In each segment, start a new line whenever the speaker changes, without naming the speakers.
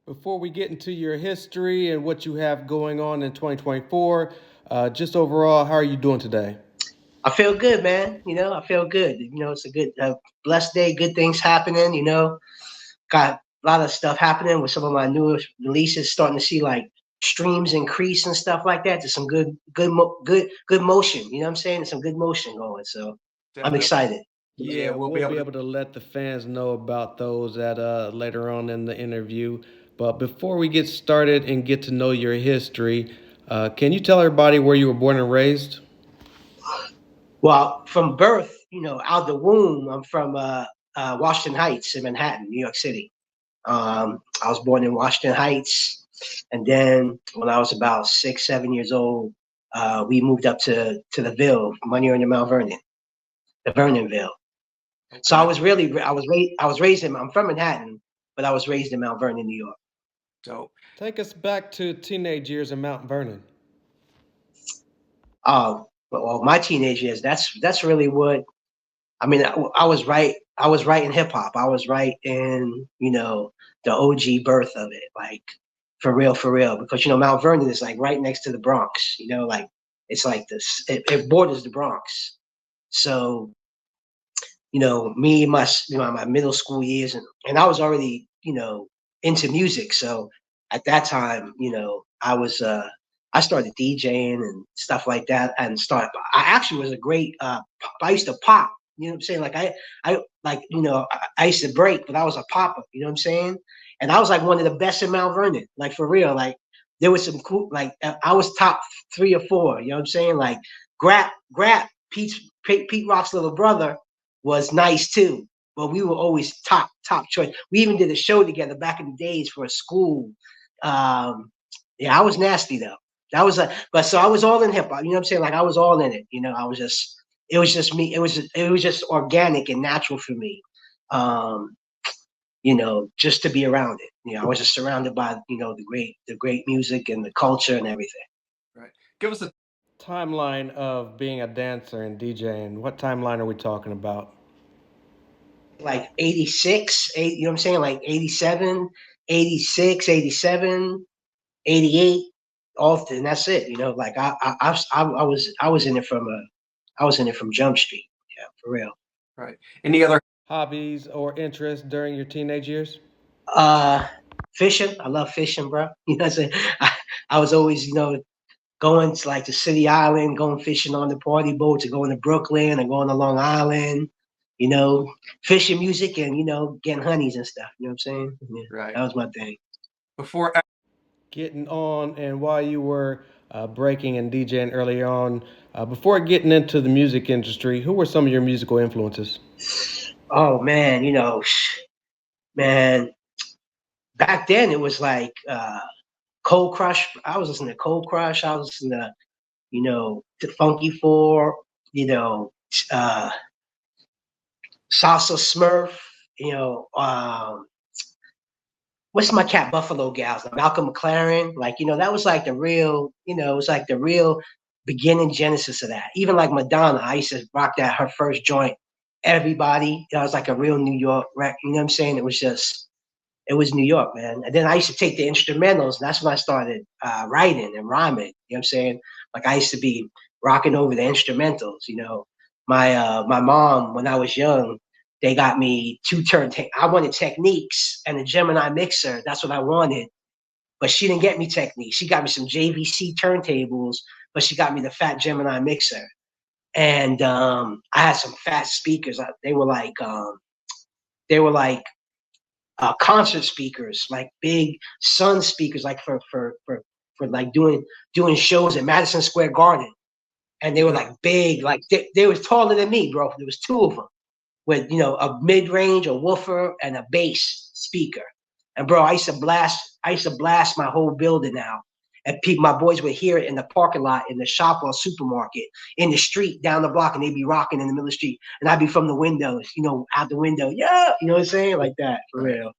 Before we get into your history and what you have going on in 2024, just overall, how are you doing today?
I feel good, man. I feel good. It's a good, blessed day. Good things happening. Got a lot of stuff happening with some of my newest releases. Starting to see like streams increase and stuff like that. There's some good motion. You know what I'm saying? There's some good motion going. So I'm
Definitely.
excited.
Yeah,
Yeah, we'll
we'll
be
be
able to.
able to let the fans know about those at later on in the interview. But before we get started and get to know your history, can you tell everybody where you were born and raised?
Well, from birth, out the womb, I'm from Washington Heights in Manhattan, New York City. I was born in Washington Heights, and then when I was about 6, 7 years old, we moved up to the Ville, money on the Mount Vernon, the Vernonville. So
Okay.
I was raised in. I'm from Manhattan, but I was raised in Mount Vernon, New York.
So,
Take us back to teenage years in Mount Vernon.
Well, my teenage years. That's really what I mean. I was right. I was right in hip hop. I was right in the OG birth of it, like for real. Because Mount Vernon is like right next to the Bronx. Like it's like this. It borders the Bronx. So me, my middle school years, and I was already into music. So at that time, I started DJing and stuff like that, and I actually was a great. I used to pop. You know what I'm saying? Like I like I used to break, but I was a popper. You know what I'm saying? And I was like one of the best in Mount Vernon, like for real. Like there was some cool, like I was top 3 or 4. You know what I'm saying? Like Grap, Pete Rock's little brother was nice too. But we were always top choice. We even did a show together back in the days for a school. Um, yeah, I was nasty though. That was but so I was all in hip hop. You know what I'm saying? Like I was all in it. I was just it was just me. It was just organic and natural for me. Um, just to be around it. I was just surrounded by the great music and the culture and everything.
right. Give us a.
Timeline of being a dancer and DJing. What timeline are we talking about?
Like 86, you know what I'm saying? Like 87, 86, 87, 88, often. That's it. Like I was in it from Jump Street. Yeah, for real.
Right. Any other.
Hobbies or interests during your teenage years?
Uh, Fishing. I love fishing, bro. You know what I'm saying? I was always, going to like the City Island, going fishing on the party boats, or going to Brooklyn, and going to Long Island. You know, Fishing music and getting honeys and stuff. You know what I'm saying? Yeah,
Right.
that was my thing.
Before.
Getting on and while you were breaking and DJing early on, before getting into the music industry, who were some of your musical influences?
Oh man, man, back then it was like Cold Crush. I was listening to Cold Crush. I was listening to Funky Four. You know, uh, Salsa Smurf. You know, what's my cat Buffalo Gals? Like Malcolm McLaren. Like that was like the real. It was like the real beginning genesis of that. Even like Madonna, I used to rock that her first joint. Everybody, that was like a real New York record. You know what I'm saying? It was New York, man. And then I used to take the instrumentals, and that's when I started writing and rhyming. You know what I'm saying? Like I used to be rocking over the instrumentals. My mom, when I was young, they got me I wanted Techniques and a Gemini mixer. That's what I wanted. But she didn't get me Techniques. She got me some JVC turntables, but she got me the Fat Gemini mixer. And I had some fat speakers. They were like concert speakers, like big Sun speakers, like for like doing shows at Madison Square Garden. And they were
Yeah.
like big, like they was taller than me, bro. There was two of them with a mid range, a woofer, and a bass speaker. And bro, I used to blast my whole building out. And my boys would hear it in the parking lot, in the shop or supermarket, in the street down the block, and they'd be rocking in the middle of the street. And I'd be from the windows, out the window, yeah, you know what I'm saying? Like that, for
Right.
real.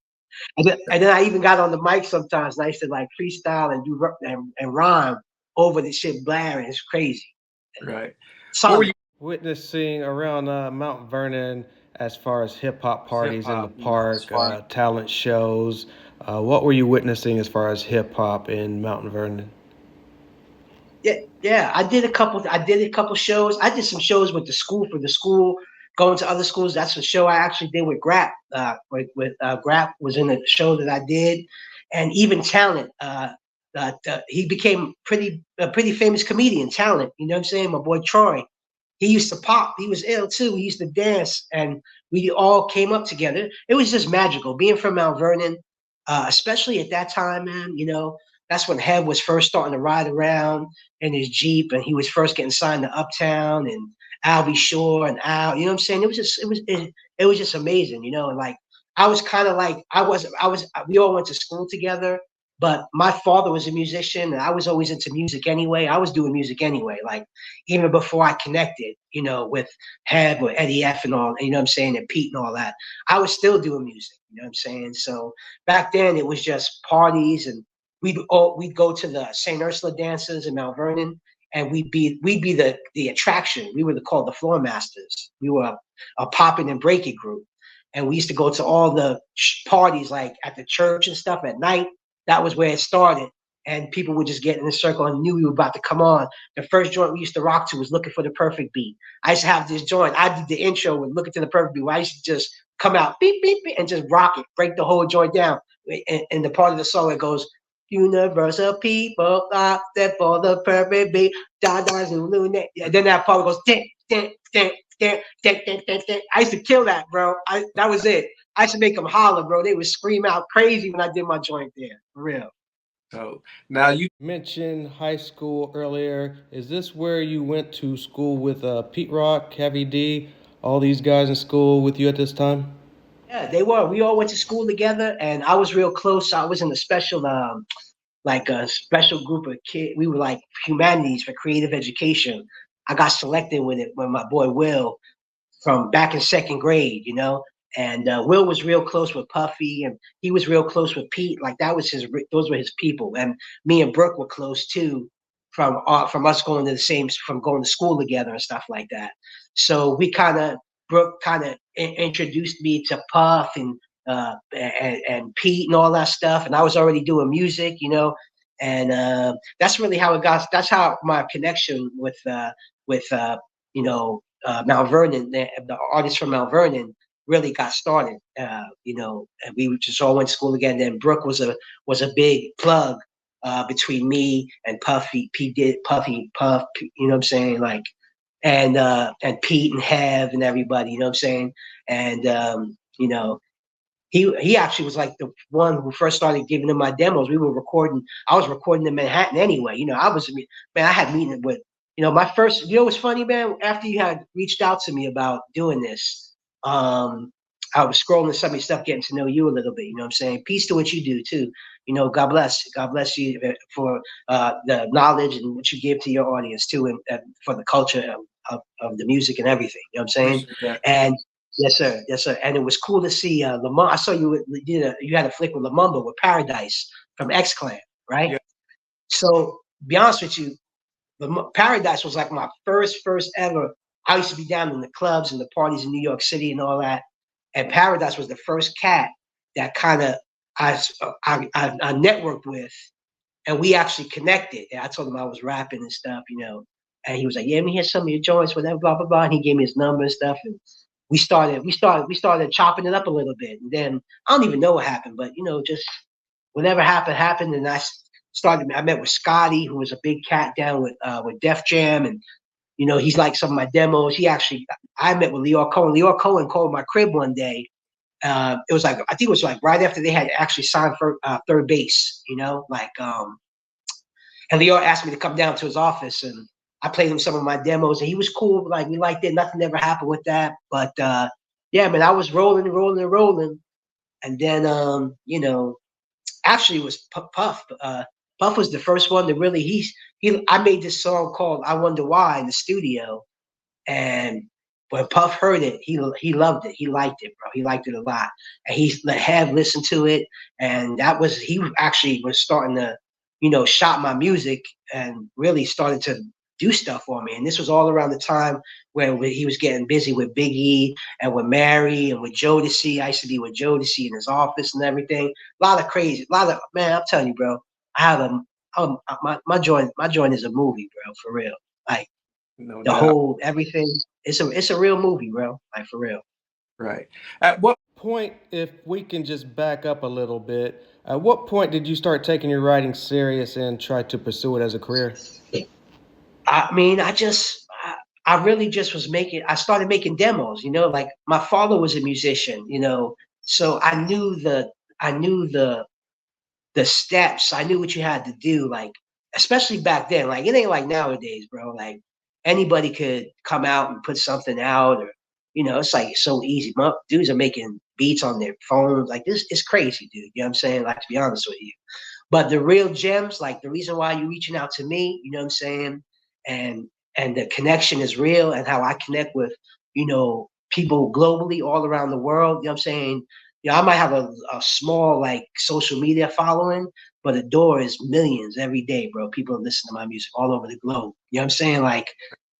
And then I even got on the mic sometimes, and I used to like freestyle and and rhyme over the shit blaring. It's crazy.
Right. What were
Solid.
you?
Witnessing around Mount Vernon as far as hip hop
Hip
parties in the
hop. As
park,
far as.
talent shows. What were you witnessing as far as hip hop in Mount Vernon?
Yeah. I did a couple. I did a couple shows. I did some shows with the school for the school, going to other schools. That's a show I actually did with Grap. With Grap was in the show that I did, and even Talent. He became a pretty famous comedian. Talent. You know what I'm saying? My boy Troy. He used to pop. He was ill too. He used to dance, and we all came up together. It was just magical being from Mount Vernon, especially at that time, man. You know, that's when Hev was first starting to ride around in his Jeep, and he was first getting signed to Uptown and Albie Shore and Al. You know what I'm saying? It was just amazing. You know, and like I was kind of like I was. We all went to school together, but my father was a musician, and I was always into music anyway. I was doing music anyway, like even before I connected, you know, with Heb or Eddie F and all, you know what I'm saying, and Pete and all that. I was still doing music, you know what I'm saying? So back then it was just parties, and we'd go to the St. Ursula dances in Mount Vernon, and we'd be the attraction. We were called the Floor Masters. We were a popping and breaking group. And we used to go to all the parties like at the church and stuff at night. That was where it started. And people would just get in a circle and knew we were about to come on. The first joint we used to rock to was Looking for the Perfect Beat. I used to have this joint. I did the intro with Looking to the Perfect Beat, where I used to just come out beep, beep, beep, and just rock it, break the whole joint down. And the part of the song it goes, universal people out there for the perfect beat. Da da zulu. And then that part goes, ding, ding, ding, ding, ding, ding, ding, ding. I used to kill that, bro. That was it. I used to make them holler, bro. They would scream out crazy when I did my joint there, for real.
So now you
Mentioned high school earlier. Is this where you went to school with Pete Rock, Heavy D, all these guys in school with you at this time?
Yeah, they were. We all went to school together, and I was real close. I was in a special, like a special group of kids. We were like humanities for creative education. I got selected with it when my boy Will from back in second grade, you know. And Will was real close with Puffy, and he was real close with Pete. Like that was those were his people. And me and Brooke were close too, from us going to the same, from going to school together and stuff like that. So we kind of Brooke kind of introduced me to Puff and Pete and all that stuff. And I was already doing music, you know. And that's really how it got. That's how my connection with you know Mount Vernon, the artists from Mount Vernon, really got started. You know, and we just all went to school again. Then Brooke was a big plug between me and Puffy. Pete did Puffy Puff. You know what I'm saying? Like, and Pete and Hev and everybody. You know what I'm saying? And you know, he actually was like the one who first started giving him my demos. We were recording. I was recording in Manhattan anyway. You know, man. I had meeting with my first. You know what's funny, man? After you had reached out to me about doing this, I was scrolling some of your stuff, getting to know you a little bit. You know what I'm saying? Peace to what you do too. You know, God bless you for the knowledge and what you give to your audience too, and for the culture of the music and everything. You know what I'm saying?
appreciate that.
And yes, sir. Yes, sir. And it was cool to see Lamar. I saw you had a flick with Lamumba with Paradise from X Clan, right?
Yeah.
So, be honest with you, Paradise was like my first ever. I used to be down in the clubs and the parties in New York City and all that. And Paradise was the first cat that kind of I networked with, and we actually connected. And I told him I was rapping and stuff, you know. And he was like, "Yeah, let me hear some of your joints, whatever, blah blah blah." And he gave me his number and stuff, and we started chopping it up a little bit. And then I don't even know what happened, but just whatever happened. And I met with Scotty, who was a big cat down with Def Jam, and he's like some of my demos. I met with Leor Cohen. Leor Cohen called my crib one day. It was like, I think it was like right after they had actually signed for third base, and Leor asked me to come down to his office, and I played him some of my demos, and he was cool. Like, we liked it. Nothing ever happened with that. But yeah, man, I was rolling. And then, actually it was Puff. Puff was the first one to really, I made this song called I Wonder Why in the studio. And when Puff heard it, he loved it. He liked it, bro. He liked it a lot. And he had listened to it. And he actually was starting to, shop my music and really started to do stuff for me. And this was all around the time where he was getting busy with Big E and with Mary and with Jodeci. I used to be with Jodeci in his office and everything. A lot of crazy, man. I'm telling you, bro. I have my joint is a movie, bro, for real. Like
No
the
doubt.
whole everything. It's a real movie, bro. Like for real.
Right. At what
Point, if we can just back up a little bit, at what point did you start taking your writing serious and try to pursue it as a career?
I mean, I really just I started making demos, like my father was a musician, so I knew the steps. I knew what you had to do, like, especially back then. Like, it ain't like nowadays, bro. Like, anybody could come out and put something out, or, it's like so easy. Dudes are making beats on their phones. Like, this is crazy, dude. You know what I'm saying? Like, to be honest with you. But the real gems, like the reason why you're reaching out to me, you know what I'm saying? And the connection is real, and how I connect with, people globally all around the world, you know what I'm saying? I might have a small like social media following, but A.D.O.R is millions every day, bro. People listen to my music all over the globe. You know what I'm saying? Like,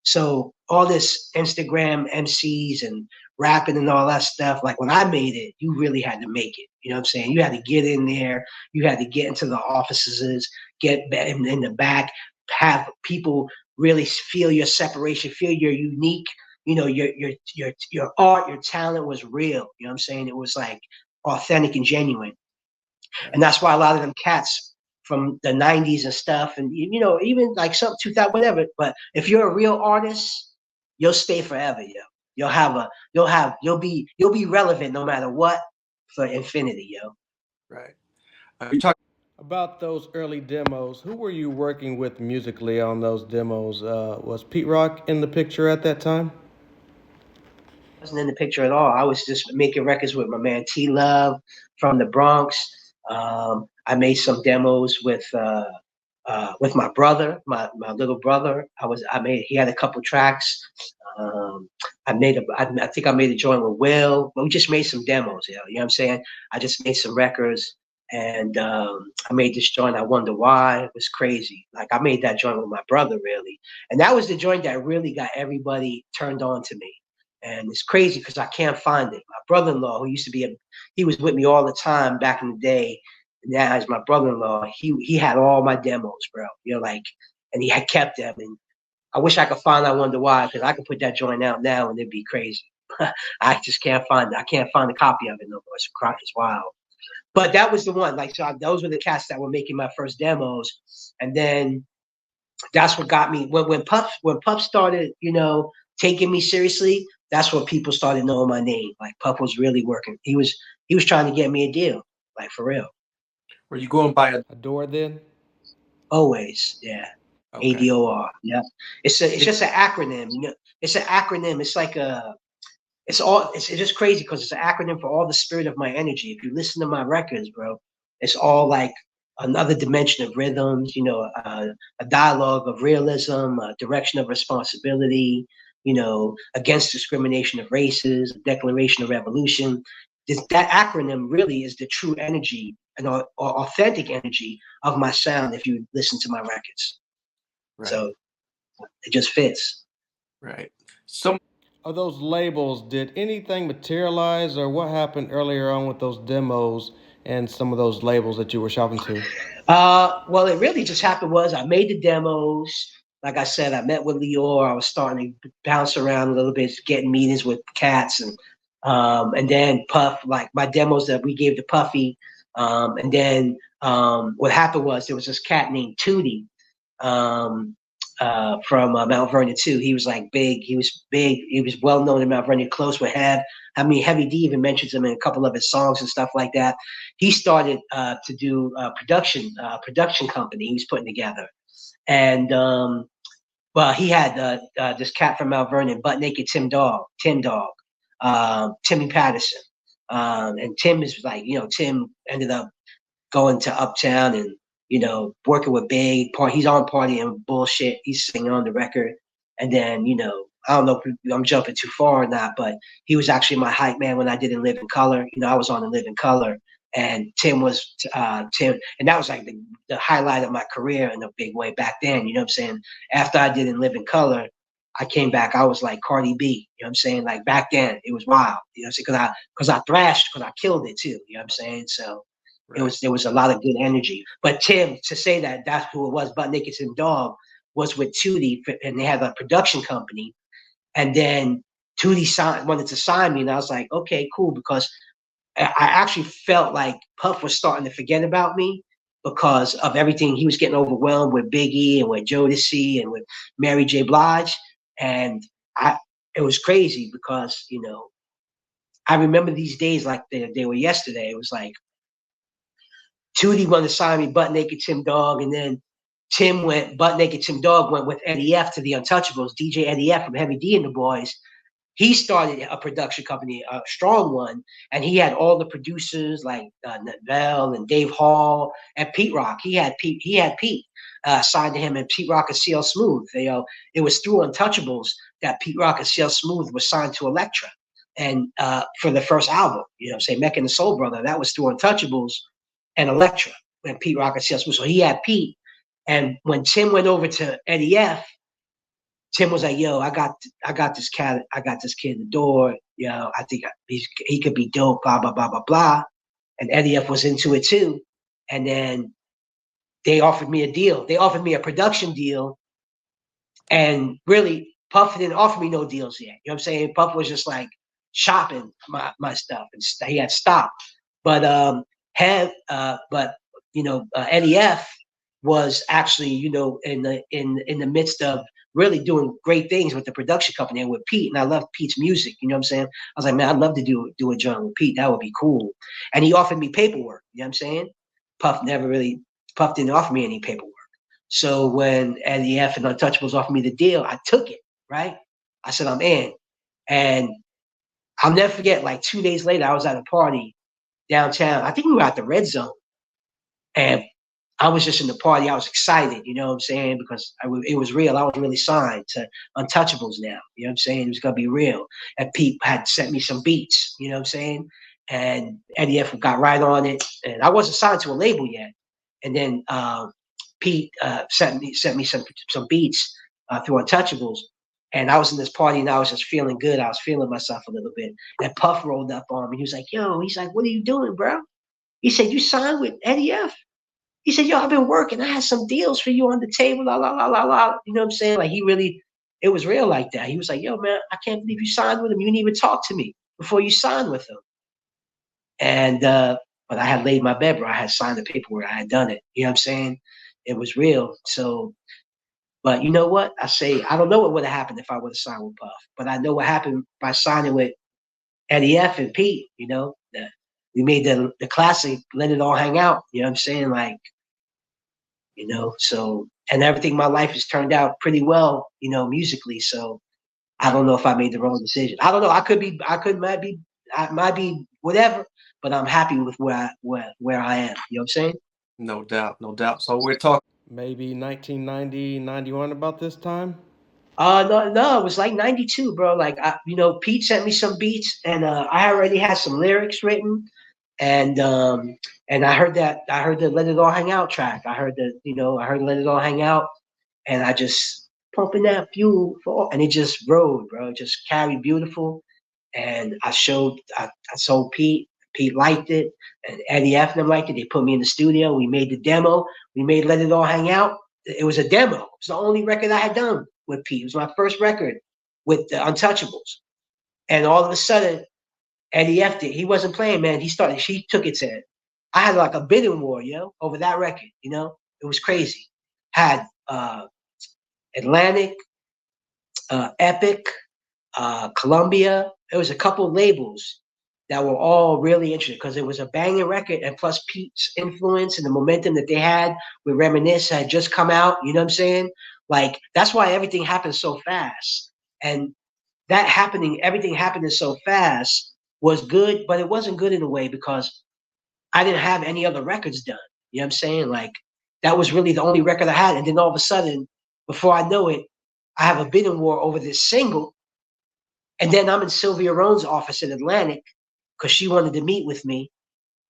so all this Instagram MCs and rapping and all that stuff, like when I made it, you really had to make it. You know what I'm saying? You had to get in there, you had to get into the offices, get in the back, have people really feel your separation, feel your unique, your art, your talent was real. You know what I'm saying? It was like authentic and genuine. And that's why a lot of them cats from the 90s and stuff, and even like some 2000, whatever. But if you're a real artist, you'll stay forever, yo. You'll be relevant no matter what for infinity, yo.
right. You talk
About those early demos, who were you working with musically on those demos? Was Pete Rock in the picture at that time?
Wasn't in the picture at all. I was just making records with my man T Love from the Bronx. I made some demos with my brother, my little brother. He had a couple tracks. I think I made a joint with Will, but we just made some demos. You know what I'm saying? I just made some records, and I made this joint. I wonder why. It was crazy. Like I made that joint with my brother, really, and that was the joint that really got everybody turned on to me. And it's crazy because I can't find it. My brother-in-law, who used to be he was with me all the time back in the day. Now he's my brother-in-law. He had all my demos, bro. Like, and he had kept them. And I wish I could find. I wonder why, because I could put that joint out now and it'd be crazy. I just can't find it. I can't find a copy of it no more. It's wild. But that was the one. Like, so those were the cats that were making my first demos, and then that's what got me when Puff started, taking me seriously. That's when people started knowing my name. Like Puff was really working. He was trying to get me a deal, like for real.
were you going by a
A.D.O.R then?
Always, yeah.
okay.
A.D.O.R. Yeah. It's just an acronym. It's an acronym. It's like it's just crazy because it's an acronym for all the spirit of my energy. If you listen to my records, bro, it's all like another dimension of rhythms, a dialogue of realism, a direction of responsibility, against discrimination of races, a declaration of revolution. That acronym really is the true energy and or authentic energy of my sound if you listen to my records.
Right.
So it just fits.
Right. So
Of those labels, did anything materialize, or what happened earlier on with those demos and some of those labels that you were shopping to?
Well, it really just happened was I made the demos. Like I said, I met with A.D.O.R. I was starting to bounce around a little bit, getting meetings with cats, and then Puff, like my demos that we gave to Puffy. And then what happened was there was this cat named Tootie, um, from Mount Vernon too. He was like big. He was big. He was well known in Mount Vernon, close with Heb. I mean, Heavy D even mentions him in a couple of his songs and stuff like that. He started to do production company he was putting together, and well, he had this cat from Mount Vernon, Butt Naked Tim Dog, Timmy Patterson, and Tim is like, Tim ended up going to Uptown and working with Big. He's on Party and Bullshit. He's singing on the record, and then I don't know if I'm jumping too far or not, but he was actually my hype man when I did In Living Color. I was on In Living Color, And Tim, and that was like the highlight of my career in a big way back then. You know what I'm saying? After I did In Living Color, I came back. I was like Cardi B. You know what I'm saying? Like back then, it was wild. You know what I'm saying? Because I thrashed, because I killed it too. You know what I'm saying? So there was a lot of good energy. But Tim, to say that that's who it was, Butt Naked Tim Dog, was with Tootie, and they had a production company. And then Tootie wanted to sign me, and I was like, okay, cool, because I actually felt like Puff was starting to forget about me because of everything. He was getting overwhelmed with Biggie and with Jodeci and with Mary J. Blige. And it was crazy because, I remember these days like they were yesterday. It was like Tootie wanted to sign me Butt Naked Tim Dog, and then Butt Naked Tim Dog went with Eddie F to the Untouchables, DJ Eddie F from Heavy D and the Boys. He started a production company, a strong one, and he had all the producers like Neville and Dave Hall and Pete Rock. He had Pete signed to him, and Pete Rock and CL Smooth. It was through Untouchables that Pete Rock and CL Smooth was signed to Elektra, and for the first album, say Mecca and the Soul Brother, that was through Untouchables and Elektra, and Pete Rock and CL Smooth. So he had Pete, and when Tim went over to Eddie F, Tim was like, yo, I got this kid A.D.O.R. I think he could be dope, blah, blah, blah, blah, blah. And Eddie F was into it too. And then they offered me a deal. They offered me a production deal. And really, Puff didn't offer me no deals yet. You know what I'm saying? Puff was just like shopping my stuff, and he had stopped. But Eddie F was actually, in the midst of really doing great things with the production company and with Pete. And I love Pete's music. You know what I'm saying? I was like, man, I'd love to do a joint with Pete. That would be cool. And he offered me paperwork. You know what I'm saying? Puff didn't offer me any paperwork. So when Eddie F and Untouchables offered me the deal, I took it, right? I said, I'm in. And I'll never forget, like 2 days later, I was at a party downtown. I think we were at the Red Zone. And I was just in the party. I was excited, you know what I'm saying? Because it was real. I was really signed to Untouchables now. You know what I'm saying? It was going to be real. And Pete had sent me some beats, you know what I'm saying? And Eddie F got right on it. And I wasn't signed to a label yet. And then Pete sent me some beats through Untouchables. And I was in this party and I was just feeling good. I was feeling myself a little bit. And Puff rolled up on me. He was like, what are you doing, bro? He said, you signed with Eddie F? He said, yo, I've been working. I had some deals for you on the table, la, la, la, la, la. You know what I'm saying? Like, it was real like that. He was like, yo, man, I can't believe you signed with him. You didn't even talk to me before you signed with him. And, but I had laid my bed, bro. I had signed the paperwork. I had done it. You know what I'm saying? It was real. So, but you know what? I don't know what would have happened if I would have signed with Puff. But I know what happened by signing with Eddie F and Pete, we made the classic Let It All Hang Out. You know what I'm saying? Like, so, and everything in my life has turned out pretty well, musically. So I don't know if I made the wrong decision. I don't know. I might be whatever, but I'm happy with where I am. You know what I'm saying?
No doubt, no doubt. So we're talking
Maybe 1990, 91 about this time?
No, it was like 92, bro. Like, Pete sent me some beats, and I already had some lyrics written. And I heard the Let It All Hang Out track. I heard Let It All Hang Out, and I just pumping that fuel and it just rode, bro. It just carried beautiful. And I told Pete. Pete liked it, and Eddie F and them liked it. They put me in the studio. We made the demo. We made Let It All Hang Out. It was a demo. It was the only record I had done with Pete. It was my first record with the Untouchables. And all of a sudden, Eddie F did. He wasn't playing, man. He took it to. I had like a bidding war, over that record. It was crazy. Had Atlantic, Epic, Columbia. There was a couple labels that were all really interested because it was a banging record, and plus Pete's influence and the momentum that they had with Reminisce had just come out. You know what I'm saying? Like, that's why everything happened so fast. And everything happening so fast was good, but it wasn't good in a way because I didn't have any other records done. You know what I'm saying? Like, that was really the only record I had. And then all of a sudden, before I know it, I have a bidding war over this single. And then I'm in Sylvia Rone's office in Atlantic because she wanted to meet with me.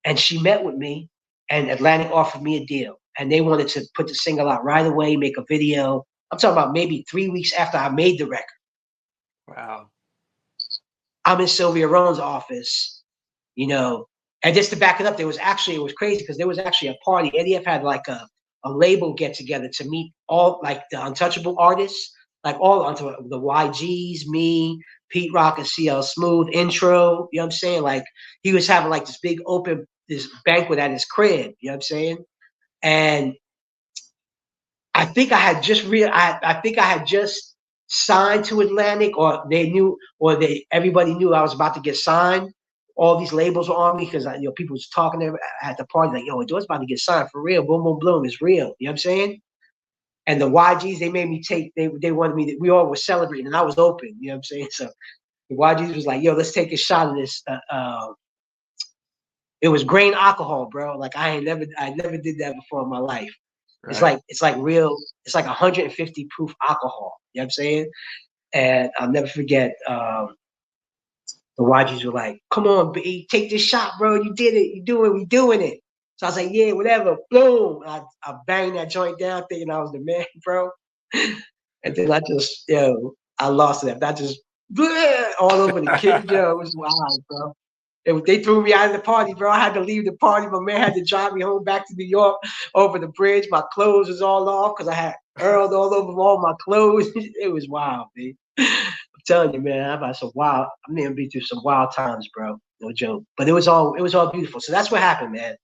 And she met with me, and Atlantic offered me a deal. And they wanted to put the single out right away, make a video. I'm talking about maybe 3 weeks after I made the record.
Wow.
I'm in Sylvia Rhone's office, you know, and just to back it up, it was crazy because there was actually a party. A.D.O.R had like a label get together to meet all like the untouchable artists, like all onto the YGs, me, Pete Rock and CL Smooth, Intro, you know what I'm saying? Like he was having like this big open, this banquet at his crib, you know what I'm saying? And I think I had just I think I had just signed to Atlantic, or they knew, or everybody knew I was about to get signed. All these labels were on me because people was talking at the party like, yo, A.D.O.R's about to get signed for real. Boom, boom, boom. It's real. You know what I'm saying? And the YGs, they made me take. They wanted me. We all were celebrating, and I was open. You know what I'm saying? So the YGs was like, yo, let's take a shot of this. It was grain alcohol, bro. Like I never did that before in my life.
Right.
It's like real. It's like 150 proof alcohol. You know what I'm saying? And I'll never forget. The YGs were like, "Come on, B, take this shot, bro. You did it. We doing it." So I was like, "Yeah, whatever." Boom! I banged that joint down, thinking I was the man, bro. And then I lost it. I just all over the kid. Yo, it was wild, bro. They threw me out of the party, bro. I had to leave the party. My man had to drive me home back to New York over the bridge. My clothes was all off because I had Earl all over all my clothes. It was wild, man. I'm telling you, man, I've had some wild. I'm gonna be through some wild times, bro. No joke. But it was all beautiful. So that's what happened, man.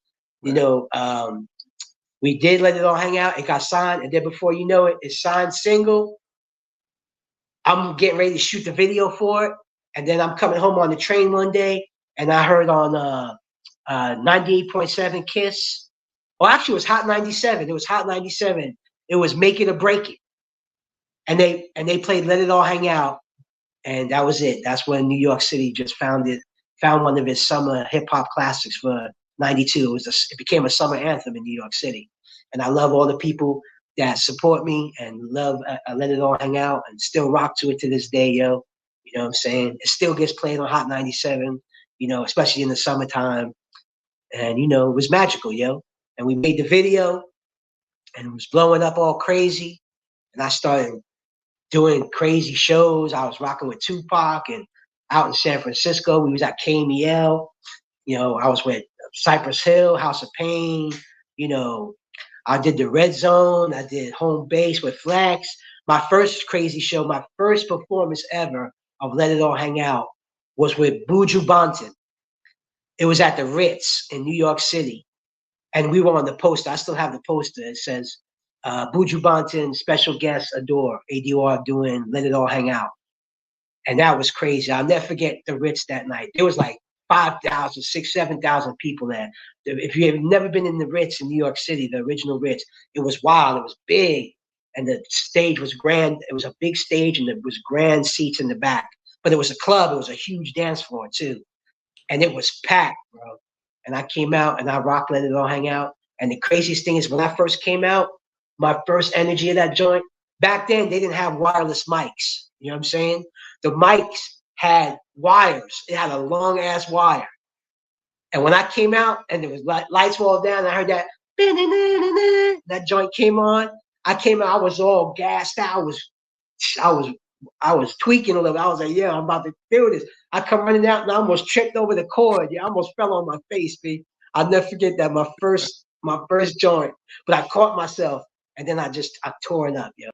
Right.
We did let it all hang out. It got signed, and then before you know it, it's signed single. I'm getting ready to shoot the video for it, and then I'm coming home on the train one day, and I heard on 98.7 Kiss. Well, actually, it was Hot 97. It was Hot 97. It was Make It or Break It, and they played Let It All Hang Out, and that was it. That's when New York City just found one of its summer hip hop classics for '92. It became a summer anthem in New York City, and I love all the people that support me and love Let It All Hang Out and still rock to it to this day, yo. You know what I'm saying? It still gets played on Hot 97, especially in the summertime. And, it was magical, yo. And we made the video and it was blowing up all crazy. And I started doing crazy shows. I was rocking with Tupac and out in San Francisco. We was at KMEL. I was with Cypress Hill, House of Pain, I did the Red Zone. I did Home Base with Flex. My first crazy show, my first performance ever of Let It All Hang Out was with Buju Banton. It was at the Ritz in New York City. And we were on the poster. I still have the poster. It says, Buju Banton, special guest A.D.O.R, A.D.O.R doing Let It All Hang Out. And that was crazy. I'll never forget the Ritz that night. There was like 5,000, 6,000, 7,000 people there. If you have never been in the Ritz in New York City, the original Ritz, it was wild. It was big, and the stage was grand. It was a big stage, and there was grand seats in the back. But it was a club. It was a huge dance floor too, and it was packed, bro. And I came out and I rocked Let It All Hang Out. And the craziest thing is when I first came out, my first energy of that joint. Back then, they didn't have wireless mics. You know what I'm saying? The mics had wires. It had a long ass wire. And when I came out and there was lights were all down, I heard that joint came on. I came out, I was all gassed out. I was tweaking a little. I was like, yeah, I'm about to do this. I come running out and I almost tripped over the cord. Yeah, I almost fell on my face, B. I'll never forget that. My first joint. But I caught myself and then I tore it up, yo.